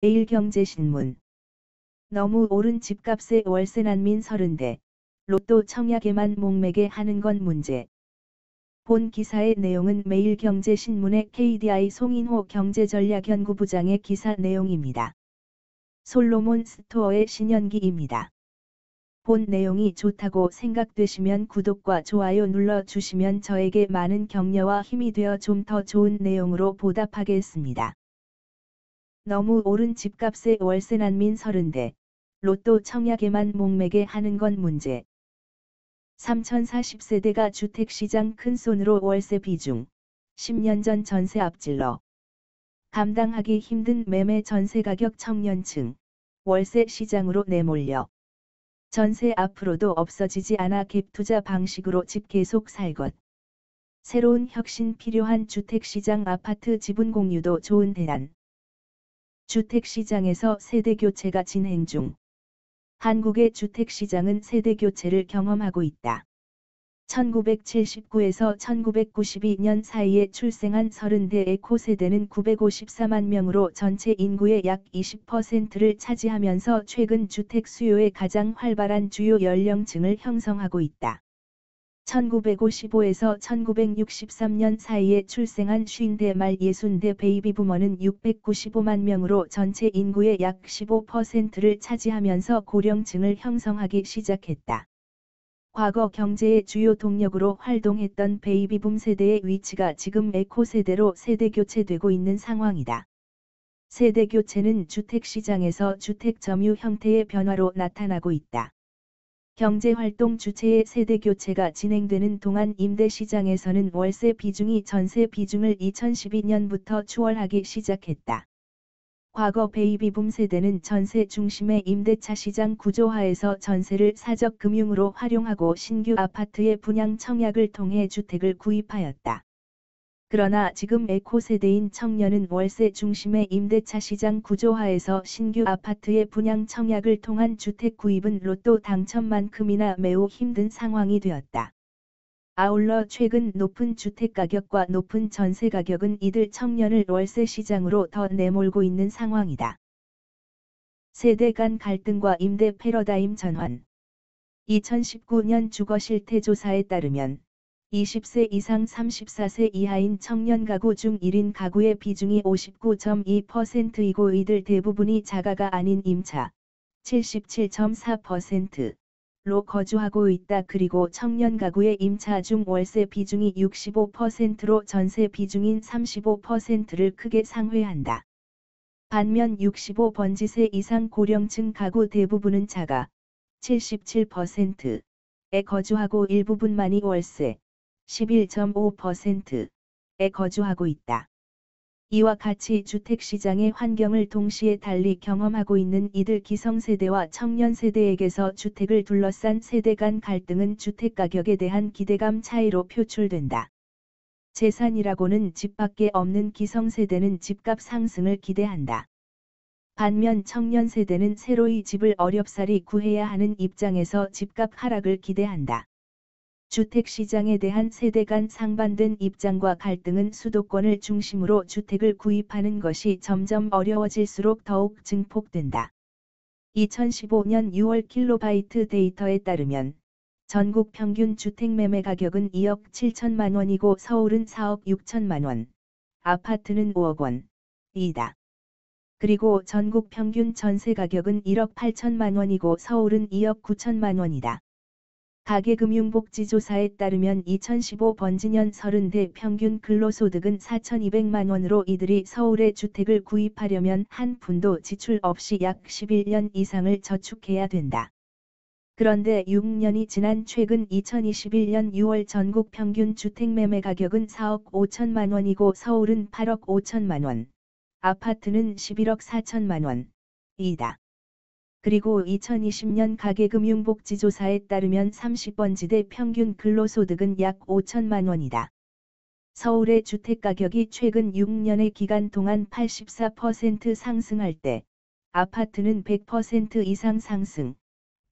매일경제신문. 너무 오른 집값에 월세 난민 30대. 로또 청약에만 목매게 하는 건 문제. 본 기사의 내용은 매일경제신문의 KDI 송인호 경제전략연구부장의 기사 내용입니다. 솔로몬 스토어의 신현기입니다. 본 내용이 좋다고 생각되시면 구독과 좋아요 눌러주시면 저에게 많은 격려와 힘이 되어 좀 더 좋은 내용으로 보답하겠습니다. 너무 오른 집값에 월세 난민 30대. 로또 청약에만 목매게 하는 건 문제. 3040세대가 주택시장 큰손으로 월세 비중. 10년 전 전세 앞질러. 감당하기 힘든 매매 전세가격 청년층. 월세 시장으로 내몰려. 전세 앞으로도 없어지지 않아 갭투자 방식으로 집 계속 살 것. 새로운 혁신 필요한 주택시장 아파트 지분 공유도 좋은 대안. 주택시장에서 세대교체가 진행 중. 한국의 주택시장은 세대교체를 경험하고 있다. 1979에서 1992년 사이에 출생한 30대 에코세대는 954만 명으로 전체 인구의 약 20%를 차지하면서 최근 주택 수요의 가장 활발한 주요 연령층을 형성하고 있다. 1955에서 1963년 사이에 출생한 50대 말 60대 베이비부머는 695만 명으로 전체 인구의 약 15%를 차지하면서 고령층을 형성하기 시작했다. 과거 경제의 주요 동력으로 활동했던 베이비붐 세대의 위치가 지금 에코세대로 세대교체되고 있는 상황이다. 세대교체는 주택시장에서 주택 점유 형태의 변화로 나타나고 있다. 경제활동 주체의 세대교체가 진행되는 동안 임대시장에서는 월세 비중이 전세 비중을 2012년부터 추월하기 시작했다. 과거 베이비붐 세대는 전세 중심의 임대차 시장 구조화에서 전세를 사적 금융으로 활용하고 신규 아파트의 분양 청약을 통해 주택을 구입하였다. 그러나 지금 에코세대인 청년은 월세 중심의 임대차 시장 구조화에서 신규 아파트의 분양 청약을 통한 주택 구입은 로또 당첨만큼이나 매우 힘든 상황이 되었다. 아울러 최근 높은 주택가격과 높은 전세가격은 이들 청년을 월세 시장으로 더 내몰고 있는 상황이다. 세대 간 갈등과 임대 패러다임 전환. 2019년 주거실태조사에 따르면 20세 이상 34세 이하인 청년 가구 중 1인 가구의 비중이 59.2%이고 이들 대부분이 자가가 아닌 임차 77.4%로 거주하고 있다. 그리고 청년 가구의 임차 중 월세 비중이 65%로 전세 비중인 35%를 크게 상회한다. 반면 65번지세 이상 고령층 가구 대부분은 자가 77%에 거주하고 일부분만이 월세 11.5%에 거주하고 있다. 이와 같이 주택시장의 환경을 동시에 달리 경험하고 있는 이들 기성세대와 청년세대에게서 주택을 둘러싼 세대 간 갈등은 주택가격에 대한 기대감 차이로 표출된다. 재산이라고는 집밖에 없는 기성세대는 집값 상승을 기대한다. 반면 청년세대는 새로이 집을 어렵사리 구해야 하는 입장에서 집값 하락을 기대한다. 주택시장에 대한 세대 간 상반된 입장과 갈등은 수도권을 중심으로 주택을 구입하는 것이 점점 어려워질수록 더욱 증폭된다. 2015년 6월 킬로바이트 데이터에 따르면 전국 평균 주택 매매 가격은 2억 7천만 원이고 서울은 4억 6천만 원, 아파트는 5억 원이다. 그리고 전국 평균 전세 가격은 1억 8천만 원이고 서울은 2억 9천만 원이다. 가계금융복지조사에 따르면 2015 번지년 30대 평균 근로소득은 4,200만 원으로 이들이 서울에 주택을 구입하려면 한 푼도 지출 없이 약 11년 이상을 저축해야 된다. 그런데 6년이 지난 최근 2021년 6월 전국 평균 주택 매매 가격은 4억 5천만 원이고 서울은 8억 5천만 원, 아파트는 11억 4천만 원이다. 그리고 2020년 가계금융복지조사에 따르면 30번지대 평균 근로소득은 약 5천만 원이다. 서울의 주택가격이 최근 6년의 기간 동안 84% 상승할 때, 아파트는 100% 이상 상승,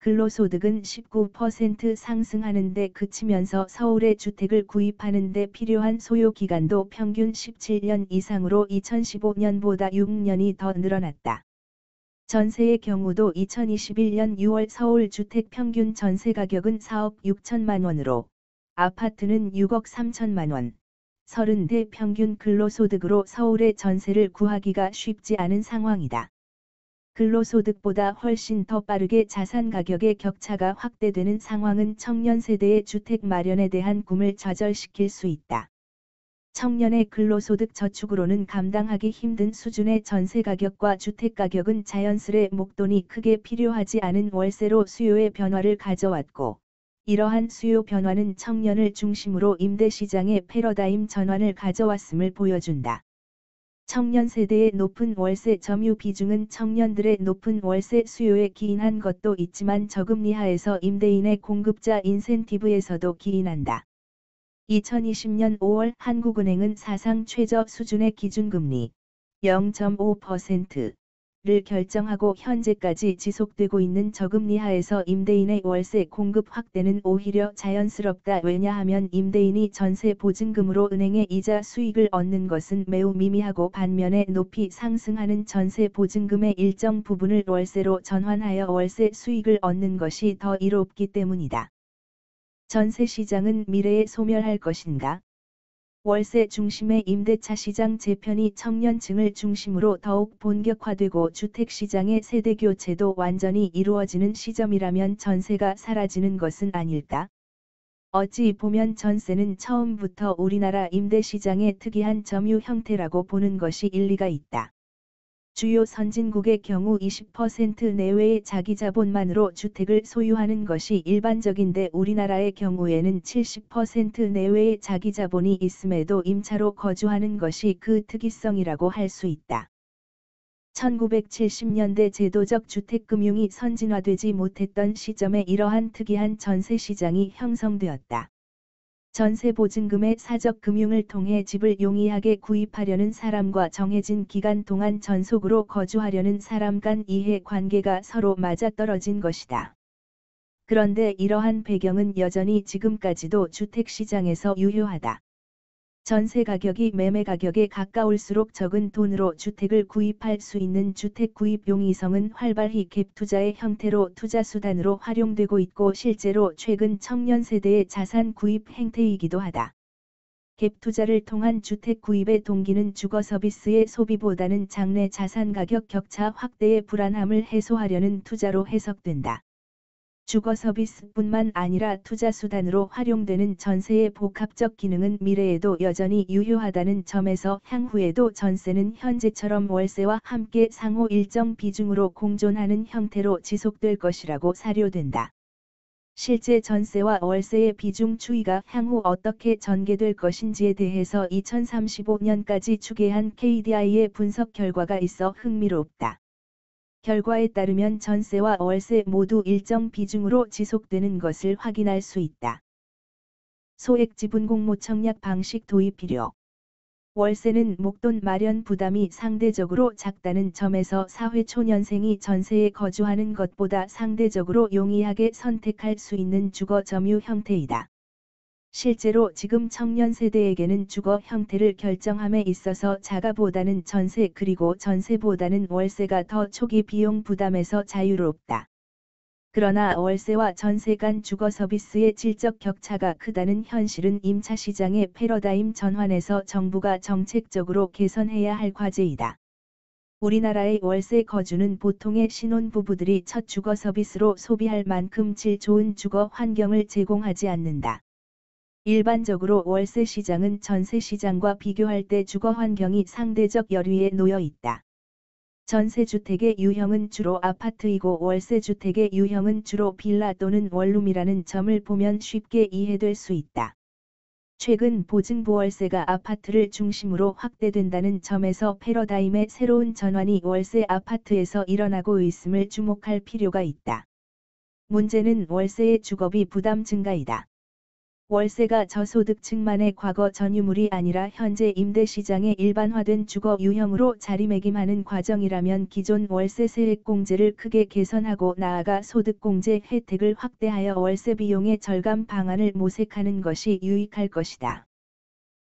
근로소득은 19% 상승하는 데 그치면서 서울의 주택을 구입하는 데 필요한 소요 기간도 평균 17년 이상으로 2015년보다 6년이 더 늘어났다. 전세의 경우도 2021년 6월 서울 주택 평균 전세 가격은 4억 6천만 원으로 아파트는 6억 3천만 원, 30대 평균 근로소득으로 서울의 전세를 구하기가 쉽지 않은 상황이다. 근로소득보다 훨씬 더 빠르게 자산 가격의 격차가 확대되는 상황은 청년 세대의 주택 마련에 대한 꿈을 좌절시킬 수 있다. 청년의 근로소득 저축으로는 감당하기 힘든 수준의 전세 가격과 주택 가격은 자연스레 목돈이 크게 필요하지 않은 월세로 수요의 변화를 가져왔고, 이러한 수요 변화는 청년을 중심으로 임대 시장의 패러다임 전환을 가져왔음을 보여준다. 청년 세대의 높은 월세 점유 비중은 청년들의 높은 월세 수요에 기인한 것도 있지만 저금리 하에서 임대인의 공급자 인센티브에서도 기인한다. 2020년 5월 한국은행은 사상 최저 수준의 기준금리 0.5%를 결정하고 현재까지 지속되고 있는 저금리 하에서 임대인의 월세 공급 확대는 오히려 자연스럽다. 왜냐하면 임대인이 전세 보증금으로 은행의 이자 수익을 얻는 것은 매우 미미하고 반면에 높이 상승하는 전세 보증금의 일정 부분을 월세로 전환하여 월세 수익을 얻는 것이 더 이롭기 때문이다. 전세 시장은 미래에 소멸할 것인가? 월세 중심의 임대차 시장 재편이 청년층을 중심으로 더욱 본격화되고 주택 시장의 세대 교체도 완전히 이루어지는 시점이라면 전세가 사라지는 것은 아닐까? 어찌 보면 전세는 처음부터 우리나라 임대 시장의 특이한 점유 형태라고 보는 것이 일리가 있다. 주요 선진국의 경우 20% 내외의 자기 자본만으로 주택을 소유하는 것이 일반적인데 우리나라의 경우에는 70% 내외의 자기 자본이 있음에도 임차로 거주하는 것이 그 특이성이라고 할 수 있다. 1970년대 제도적 주택금융이 선진화되지 못했던 시점에 이러한 특이한 전세 시장이 형성되었다. 전세 보증금의 사적 금융을 통해 집을 용이하게 구입하려는 사람과 정해진 기간 동안 전속으로 거주하려는 사람 간 이해 관계가 서로 맞아떨어진 것이다. 그런데 이러한 배경은 여전히 지금까지도 주택 시장에서 유효하다. 전세 가격이 매매 가격에 가까울수록 적은 돈으로 주택을 구입할 수 있는 주택 구입 용이성은 활발히 갭 투자의 형태로 투자 수단으로 활용되고 있고 실제로 최근 청년 세대의 자산 구입 행태이기도 하다. 갭 투자를 통한 주택 구입의 동기는 주거 서비스의 소비보다는 장래 자산 가격 격차 확대의 불안함을 해소하려는 투자로 해석된다. 주거 서비스뿐만 아니라 투자 수단으로 활용되는 전세의 복합적 기능은 미래에도 여전히 유효하다는 점에서 향후에도 전세는 현재처럼 월세와 함께 상호 일정 비중으로 공존하는 형태로 지속될 것이라고 사료된다. 실제 전세와 월세의 비중 추이가 향후 어떻게 전개될 것인지에 대해서 2035년까지 추계한 KDI의 분석 결과가 있어 흥미롭다. 결과에 따르면 전세와 월세 모두 일정 비중으로 지속되는 것을 확인할 수 있다. 소액 지분 공모 청약 방식 도입 필요. 월세는 목돈 마련 부담이 상대적으로 작다는 점에서 사회초년생이 전세에 거주하는 것보다 상대적으로 용이하게 선택할 수 있는 주거 점유 형태이다. 실제로 지금 청년 세대에게는 주거 형태를 결정함에 있어서 자가보다는 전세 그리고 전세보다는 월세가 더 초기 비용 부담에서 자유롭다. 그러나 월세와 전세 간 주거 서비스의 질적 격차가 크다는 현실은 임차 시장의 패러다임 전환에서 정부가 정책적으로 개선해야 할 과제이다. 우리나라의 월세 거주는 보통의 신혼부부들이 첫 주거 서비스로 소비할 만큼 질 좋은 주거 환경을 제공하지 않는다. 일반적으로 월세 시장은 전세 시장과 비교할 때 주거 환경이 상대적 열위에 놓여 있다. 전세 주택의 유형은 주로 아파트이고 월세 주택의 유형은 주로 빌라 또는 원룸이라는 점을 보면 쉽게 이해될 수 있다. 최근 보증보월세가 아파트를 중심으로 확대된다는 점에서 패러다임의 새로운 전환이 월세 아파트에서 일어나고 있음을 주목할 필요가 있다. 문제는 월세의 주거비 부담 증가이다. 월세가 저소득층만의 과거 전유물이 아니라 현재 임대시장에 일반화된 주거 유형으로 자리매김하는 과정이라면 기존 월세 세액공제를 크게 개선하고 나아가 소득공제 혜택을 확대하여 월세 비용의 절감 방안을 모색하는 것이 유익할 것이다.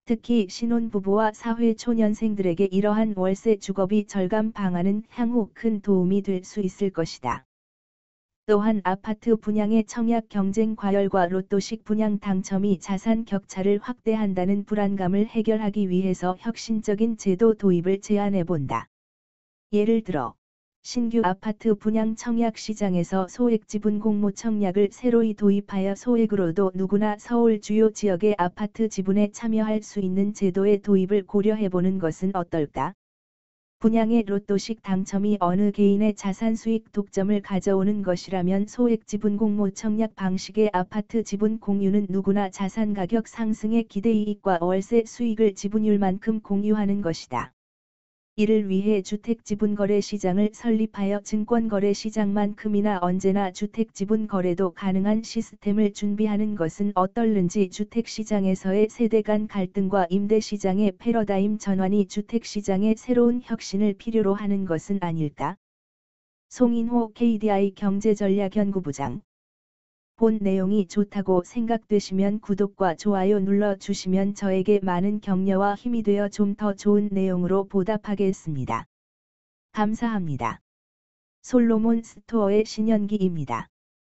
특히 신혼부부와 사회초년생들에게 이러한 월세 주거비 절감 방안은 향후 큰 도움이 될 수 있을 것이다. 또한 아파트 분양의 청약 경쟁 과열과 로또식 분양 당첨이 자산 격차를 확대한다는 불안감을 해결하기 위해서 혁신적인 제도 도입을 제안해 본다. 예를 들어 신규 아파트 분양 청약 시장에서 소액 지분 공모 청약을 새로이 도입하여 소액으로도 누구나 서울 주요 지역의 아파트 지분에 참여할 수 있는 제도의 도입을 고려해보는 것은 어떨까? 분양의 로또식 당첨이 어느 개인의 자산 수익 독점을 가져오는 것이라면 소액 지분 공모 청약 방식의 아파트 지분 공유는 누구나 자산 가격 상승의 기대이익과 월세 수익을 지분율만큼 공유하는 것이다. 이를 위해 주택지분거래 시장을 설립하여 증권거래 시장만큼이나 언제나 주택지분 거래도 가능한 시스템을 준비하는 것은 어떨는지. 주택시장에서의 세대 간 갈등과 임대시장의 패러다임 전환이 주택시장의 새로운 혁신을 필요로 하는 것은 아닐까? 송인호 KDI 경제전략연구부장. 본 내용이 좋다고 생각되시면 구독과 좋아요 눌러주시면 저에게 많은 격려와 힘이 되어 좀 더 좋은 내용으로 보답하겠습니다. 감사합니다. 솔로몬 스토어의 신현기입니다.